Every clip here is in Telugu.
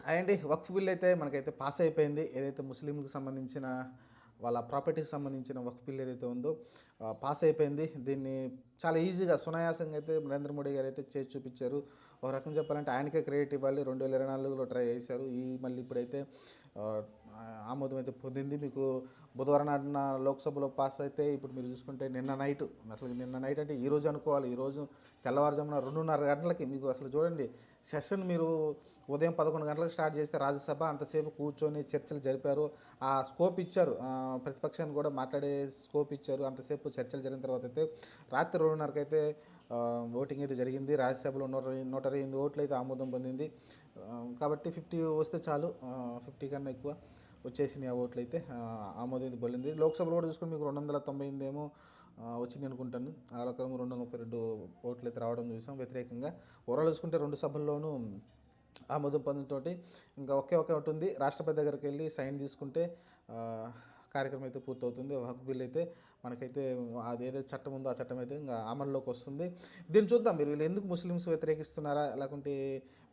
అండి వక్ఫ్ బిల్ అయితే మనకైతే పాస్ అయిపోయింది. ఏదైతే ముస్లింలకు సంబంధించిన వాళ్ళ ప్రాపర్టీకి సంబంధించిన వక్ఫ్ బిల్ ఏదైతే ఉందో పాస్ అయిపోయింది. దీన్ని చాలా ఈజీగా సునాయాసంగా అయితే నరేంద్ర మోడీ గారు అయితే చేసి చూపించారు. ఒక రకం చెప్పాలంటే ఆయనకే క్రెడిట్ ఇవ్వాలి. 2024లో ట్రై చేశారు. మళ్ళీ ఇప్పుడైతే ఆహ్, ఆమోదం అయితే పొందింది. మీకు బుధవారం నాడున లోక్సభలో పాస్ అయితే ఇప్పుడు మీరు చూసుకుంటే నిన్న నైట్ అంటే ఈరోజు అనుకోవాలి. ఈరోజు తెల్లవారుజామున 2:30 గంటలకి మీకు అసలు చూడండి సెషన్ మీరు ఉదయం 11 గంటలకు స్టార్ట్ చేస్తే రాజ్యసభ అంతసేపు కూర్చొని చర్చలు జరిపారు. ఆ స్కోప్ ఇచ్చారు. ప్రతిపక్షాన్ని కూడా మాట్లాడే స్కోప్ ఇచ్చారు. అంతసేపు చర్చలు జరిగిన తర్వాత అయితే రాత్రి 2:30కి అయితే ఓటింగ్ అయితే జరిగింది. రాజ్యసభలో 128 ఓట్లు అయితే ఆమోదం పొందింది. కాబట్టి 50 వస్తే చాలు, 50 కన్నా ఎక్కువ వచ్చేసినాయి ఆ ఓట్లు అయితే ఆమోదం అయితే పొందింది. లోక్సభలో కూడా చూసుకుని మీకు 298 ఏమో వచ్చింది అనుకుంటాను. ఆ రకంగా 232 ఓట్లు అయితే రావడం చూసాం వ్యతిరేకంగా. ఓవరాల్ చూసుకుంటే రెండు సభల్లోనూ ఆమోదం పొందడంతోటి ఇంకా ఒకే ఒకటి ఉంది. రాష్ట్రపతి దగ్గరికి వెళ్ళి సైన్ తీసుకుంటే కార్యక్రమం అయితే పూర్తవుతుంది. హక్కు బిల్ అయితే మనకైతే అది ఏదైతే చట్టం ఉందో ఆ చట్టం అయితే ఇంకా అమల్లోకి వస్తుంది. దీన్ని చూద్దాం, మీరు వీళ్ళు ఎందుకు ముస్లిమ్స్ వ్యతిరేకిస్తున్నారా, లేకుంటే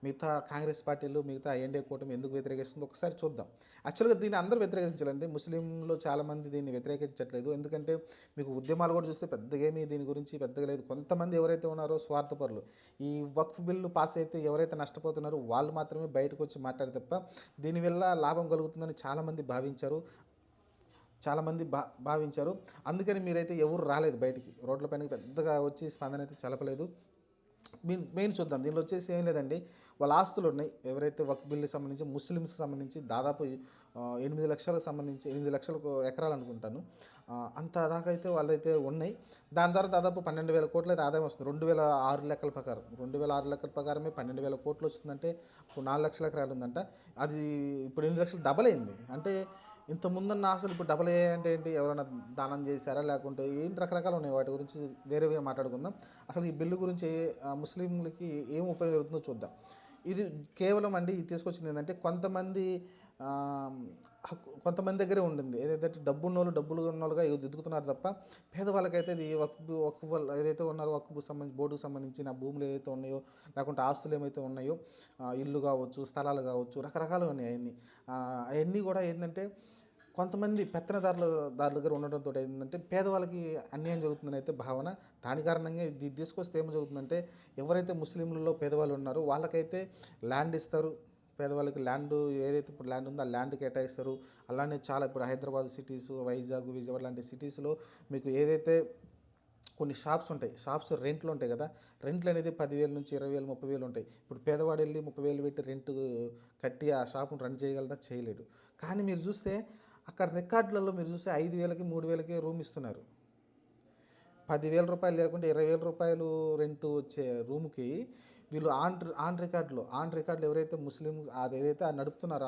మిగతా కాంగ్రెస్ పార్టీలు మిగతా ఎన్డీఏ కూటమి ఎందుకు వ్యతిరేకిస్తుందో ఒకసారి చూద్దాం. యాక్చువల్గా దీన్ని అందరూ వ్యతిరేకించాలండి. ముస్లింలో చాలామంది దీన్ని వ్యతిరేకించట్లేదు. ఎందుకంటే మీకు ఉద్యమాలు కూడా చూస్తే పెద్దగా ఏమీ దీని గురించి పెద్దగా లేదు. కొంతమంది ఎవరైతే ఉన్నారో స్వార్థపరులు, ఈ వక్ఫ్ బిల్లు పాస్ అయితే ఎవరైతే నష్టపోతున్నారో వాళ్ళు మాత్రమే బయటకు వచ్చి మాట్లాడే తప్ప దీనివల్ల లాభం కలుగుతుందని చాలామంది భావించారు. అందుకని మీరైతే ఎవరు రాలేదు బయటికి, రోడ్లపైన పెద్దగా వచ్చి స్పందన అయితే చలపలేదు. మెయిన్ చూద్దాం. దీనిలో వచ్చేసి ఏం లేదండి, వాళ్ళ ఆస్తులు ఉన్నాయి. ఎవరైతే వక్ఫ్ బిల్లుకి సంబంధించి ముస్లిమ్స్కి సంబంధించి దాదాపు 8 లక్షలకు సంబంధించి 8 లక్షలకు ఎకరాలు అనుకుంటాను, అంత దాకా అయితే వాళ్ళైతే ఉన్నాయి. దాని ద్వారా దాదాపు 12,000 కోట్లు అయితే ఆదాయం వస్తుంది. 2006 లెక్కల ప్రకారం 2006 లెక్కల ప్రకారమే 12,000 కోట్లు వస్తుందంటే ఇప్పుడు 4 లక్షల ఎకరాలు ఉందంట. అది ఇప్పుడు 8 లక్షలు డబల్ అయింది. అంటే ఇంత ముందున్న ఆశలు ఇప్పుడు డబల్ అయ్యాయంటే ఏంటి, ఎవరైనా దానం చేశారా లేకుంటే ఏంటి, రకరకాలు ఉన్నాయి. వాటి గురించి వేరే మాట్లాడుకుందాం. అసలు ఈ బిల్లు గురించి ముస్లింలకి ఏం ఉపయోగం జరుగుతుందో చూద్దాం. ఇది కేవలం అండి ఇది తీసుకొచ్చింది ఏంటంటే కొంతమంది దగ్గరే ఉండింది. ఏదైతే డబ్బులు ఉన్నోళ్ళుగా ఎదుగుతున్నారు తప్ప పేదవాళ్ళకైతే ఇది వక్ఫ్ ఏదైతే ఉన్నారో వక్ఫ్ సంబంధించి బోర్డుకు సంబంధించిన భూములు ఏవైతే ఉన్నాయో లేకుంటే ఆస్తులు ఏమైతే ఉన్నాయో, ఇల్లు కావచ్చు, స్థలాలు కావచ్చు, రకరకాలు ఉన్నాయి. అవన్నీ కూడా ఏంటంటే కొంతమంది పెత్తనదారుల దగ్గర ఉండడంతో ఏంటంటే పేదవాళ్ళకి అన్యాయం జరుగుతుందని అయితే భావన. దాని కారణంగా ఇది తీసుకొస్తే ఏమో జరుగుతుందంటే ఎవరైతే ముస్లింలలో పేదవాళ్ళు ఉన్నారో వాళ్ళకైతే ల్యాండ్ ఇస్తారు. పేదవాళ్ళకి ల్యాండ్ ఏదైతే ఇప్పుడు ల్యాండ్ ఉందో ఆ ల్యాండ్ కేటాయిస్తారు. అలానే చాలా ఇప్పుడు హైదరాబాద్ సిటీస్, వైజాగ్, విజయవాడ లాంటి సిటీస్లో మీకు ఏదైతే కొన్ని షాప్స్ ఉంటాయి, షాప్స్ రెంట్లు ఉంటాయి కదా, రెంట్లు అనేది 10,000 నుంచి 20,000, 30,000 ఉంటాయి. ఇప్పుడు పేదవాడు వెళ్ళి 30,000 పెట్టి రెంట్ కట్టి ఆ షాప్ను రన్ చేయగలరా, చేయలేడు. కానీ మీరు చూస్తే అక్కడ రికార్డులలో మీరు చూస్తే 5,000కి 3,000కి రూమ్ ఇస్తున్నారు. 10,000 రూపాయలు లేకుంటే 20,000 రూపాయలు రెంట్ వచ్చే రూమ్కి వీళ్ళు ఆన్ రికార్డులో ఎవరైతే ముస్లిం అదేదైతే నడుపుతున్నారో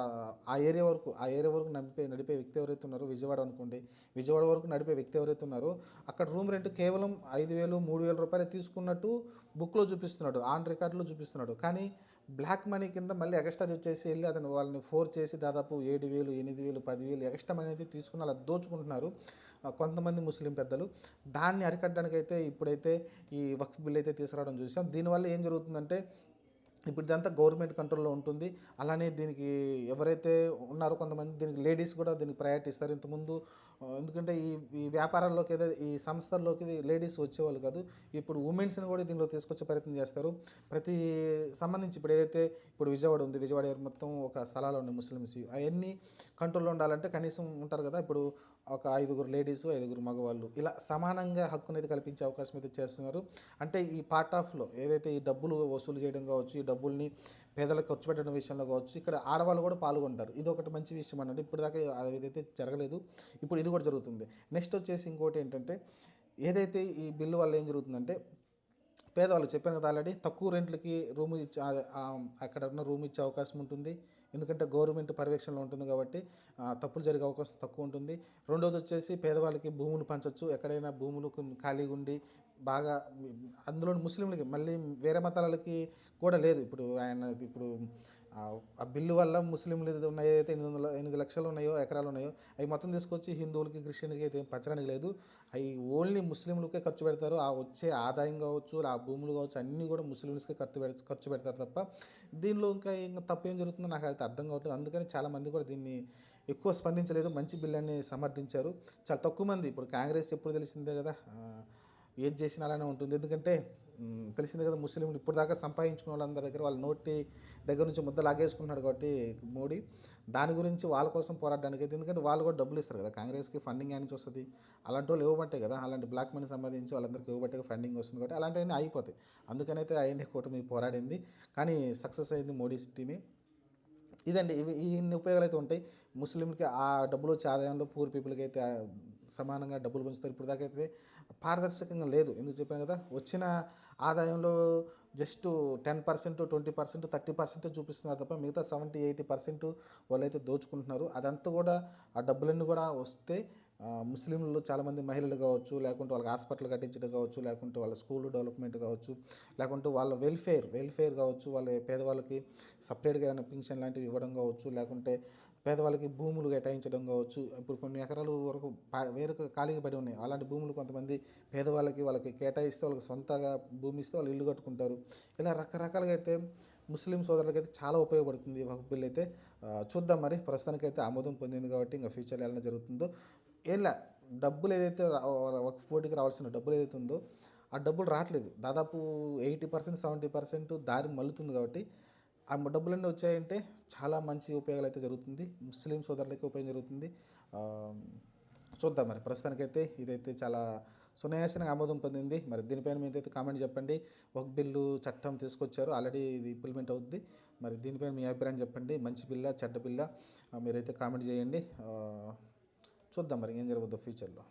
ఆ ఏరియా వరకు నడిపే వ్యక్తి ఎవరైతే ఉన్నారో, విజయవాడ అనుకోండి, విజయవాడ వరకు నడిపే వ్యక్తి ఎవరైతే ఉన్నారో అక్కడ రూమ్ రెంట్ కేవలం 5,000, 3,000 రూపాయలు తీసుకున్నట్టు బుక్లో చూపిస్తున్నాడు, ఆన్ రికార్డులో చూపిస్తున్నాడు. కానీ బ్లాక్ మనీ కింద మళ్ళీ ఎక్స్ట్రా తెచ్చేసి వెళ్ళి అతను వాళ్ళని ఫోర్స్ చేసి దాదాపు 7,000, 8,000, 10,000 ఎక్స్ట్రా మనీ అయితే తీసుకుని అలా దోచుకుంటున్నారు కొంతమంది ముస్లిం పెద్దలు. దాన్ని అరికట్టడానికైతే ఇప్పుడైతే ఈ వక్ఫ్ బిల్ అయితే తీసుకురావడం చూసాం. దీనివల్ల ఏం జరుగుతుందంటే ఇప్పుడు ఇదంతా గవర్నమెంట్ కంట్రోల్లో ఉంటుంది. అలానే దీనికి ఎవరైతే ఉన్నారో కొంతమంది దీనికి లేడీస్ కూడా దీనికి ప్రయారిటీ ఇస్తారు. ఇంతకుముందు ఎందుకంటే ఈ వ్యాపారాల్లోకి ఏదో ఈ సంస్థల్లోకి లేడీస్ వచ్చేవాళ్ళు కాదు. ఇప్పుడు ఉమెన్స్ని కూడా దీనిలో తీసుకొచ్చే ప్రయత్నం చేస్తారు. ప్రతి సంబంధించి ఇప్పుడు ఏదైతే ఇప్పుడు విజయవాడ ఉంది, విజయవాడ మొత్తం ఒక స్థలాలు ఉన్నాయి ముస్లిమ్స్, అవన్నీ కంట్రోల్లో ఉండాలంటే కనీసం ఉంటారు కదా, ఇప్పుడు ఒక 5 లేడీసు, 5 మగవాళ్ళు, ఇలా సమానంగా హక్కునైతే కల్పించే అవకాశం అయితే చేస్తున్నారు. అంటే ఈ పార్ట్ ఆఫ్లో ఏదైతే ఈ డబ్బులు వసూలు చేయడం కావచ్చు, ఈ డబ్బుల్ని పేదలకు ఖర్చు పెట్టడం విషయంలో కావచ్చు, ఇక్కడ ఆడవాళ్ళు కూడా పాల్గొంటారు. ఇది ఒకటి మంచి విషయం అన్నట్టు. ఇప్పుడు దాకా అదైతే జరగలేదు, ఇప్పుడు ఇది కూడా జరుగుతుంది. నెక్స్ట్ వచ్చేసి ఇంకోటి ఏంటంటే ఏదైతే ఈ బిల్లు వల్ల ఏం జరుగుతుందంటే పేదవాళ్ళు చెప్పాను కదా ఆల్రెడీ, తక్కువ రెంట్లకి రూమ్ ఇచ్చే అక్కడ ఉన్న రూమ్ ఇచ్చే అవకాశం ఉంటుంది. ఎందుకంటే గవర్నమెంట్ పర్యవేక్షణలో ఉంటుంది కాబట్టి తప్పులు జరిగే అవకాశం తక్కువ ఉంటుంది. రెండోది వచ్చేసి పేదవాళ్ళకి భూములు పంచవచ్చు. ఎక్కడైనా భూములు ఖాళీగా ఉండి బాగా అందులో ముస్లింలకి మళ్ళీ వేరే మతాలకి కూడా లేదు. ఇప్పుడు ఆ ఆ బిల్లు వల్ల ముస్లింలు ఏదైతే ఉన్నాయో, ఏదైతే 8 లక్షలు ఉన్నాయో, ఎకరాలు ఉన్నాయో, అవి మొత్తం తీసుకొచ్చి హిందువులకి, క్రిస్టియన్‌కి అయితే పంచడానికి లేదు. అవి ఓన్లీ ముస్లింలకే ఖర్చు పెడతారు. ఆ వచ్చే ఆదాయం కావచ్చు, ఆ భూములు కావచ్చు, అన్నీ కూడా ముస్లిమ్స్‌కే ఖర్చు పెడతారు తప్ప, దీనిలో ఇంకా తప్పేం జరుగుతుందో నాకైతే అర్థం కావట్లేదు. అందుకని చాలామంది కూడా దీన్ని ఎక్కువ స్పందించలేదు. మంచి బిల్లని సమర్థించారు. చాలా తక్కువ మంది. ఇప్పుడు కాంగ్రెస్ ఎప్పుడు తెలిసిందే కదా! ఏది చేసినా అలానే ఉంటుంది. ఎందుకంటే తెలిసిందే కదా! ముస్లింలు ఇప్పటిదాకా సంపాదించుకున్న వాళ్ళందరి దగ్గర వాళ్ళ నోటి దగ్గర నుంచి ముద్ద లాగేసుకుంటున్నాడు కాబట్టి మోడీ, దాని గురించి వాళ్ళ కోసం పోరాడడానికి అయితే, ఎందుకంటే వాళ్ళు కూడా డబ్బులు ఇస్తారు కదా! కాంగ్రెస్‌కి ఫండింగ్ యాడ నుంచి వస్తది? అలాంటి వాళ్ళు ఇవ్వబట్టే కదా! అలాంటి బ్లాక్ మనీ సంపాదించి వాళ్ళందరికీ ఇవ్వబట్టే ఫండింగ్ వస్తుంది కాబట్టి అలాంటివన్నీ ఆగిపోతాయి. అందుకనైతే ఐఎన్‌డీఏ కూటమి పోరాడింది. కానీ సక్సెస్ అయింది మోడీ టీమే. ఇదండి. ఇన్ని ఉపయోగాలైతే ఉంటాయి. ముస్లింలకి ఆ డబ్బులు వచ్చే ఆదాయంలో పూర్ పీపుల్‌కి అయితే సమానంగా డబ్బులు పంచుతారు. ఇప్పటిదాకైతే పారదర్శకంగా లేదు. ఎందుకు చెప్పాను కదా! వచ్చిన ఆదాయంలో జస్ట్ 10%, 20%, 30% చూపిస్తున్నారు తప్ప మిగతా 70, 80% వాళ్ళైతే దోచుకుంటున్నారు. అదంతా కూడా ఆ డబ్బులన్నీ కూడా వస్తే ముస్లింలలో చాలామంది మహిళలు కావచ్చు, లేకుంటే వాళ్ళకి హాస్పిటల్ కట్టించడం కావచ్చు, లేకుంటే వాళ్ళ స్కూల్ డెవలప్‌మెంట్ కావచ్చు, లేకుంటే వాళ్ళ వెల్ఫేర్ కావచ్చు, వాళ్ళ పేదవాళ్ళకి సపరేట్‌గా ఏమైనా పింఛన్ లాంటివి ఇవ్వడం కావచ్చు, లేకుంటే పేదవాళ్ళకి భూములు కేటాయించడం కావచ్చు. ఇప్పుడు కొన్ని ఎకరాలు వరకు వేరే ఖాళీగా పడి ఉన్నాయి. అలాంటి భూములు కొంతమంది పేదవాళ్ళకి వాళ్ళకి కేటాయిస్తే వాళ్ళకి సొంతగా భూమి ఇస్తే వాళ్ళు ఇల్లు కట్టుకుంటారు. ఇలా రకరకాలుగా అయితే ముస్లిం సోదరులకైతే చాలా ఉపయోగపడుతుంది ఈ వక్ఫ్ బిల్ అయితే. చూద్దాం మరి. ప్రస్తుతానికైతే ఆమోదం పొందింది కాబట్టి ఇంకా ఫ్యూచర్‌లో ఎలా జరుగుతుందో. ఏంలా డబ్బులు ఏదైతే వక్ఫ్ బోర్డ్‌కి రావాల్సిన డబ్బులు ఏదైతే ఉందో ఆ డబ్బులు రావట్లేదు. దాదాపు 80%, 70% దారి మల్లుతుంది కాబట్టి ఆ డబ్బులన్నీ వచ్చాయంటే చాలా మంచి ఉపయోగాలు అయితే జరుగుతుంది. ముస్లిం సోదరులకి ఉపయోగం జరుగుతుంది. ఆహ్, చూద్దాం మరి. ప్రస్తుతానికైతే ఇదైతే చాలా సునాయాసంగా ఆమోదం పొందింది. మరి దీనిపైన మీరైతే కామెంట్ చెప్పండి. వక్ఫ్ బిల్లు చట్టం తీసుకొచ్చారు. ఆల్రెడీ ఇది ఇంప్లిమెంట్ అవుద్ది. మరి దీనిపైన మీ అభిప్రాయం చెప్పండి. మంచి బిల్లా? చెడ్డ బిల్లా? మీరైతే కామెంట్ చేయండి. చూద్దాం మరి ఏం జరుగుద్దో ఫ్యూచర్‌లో.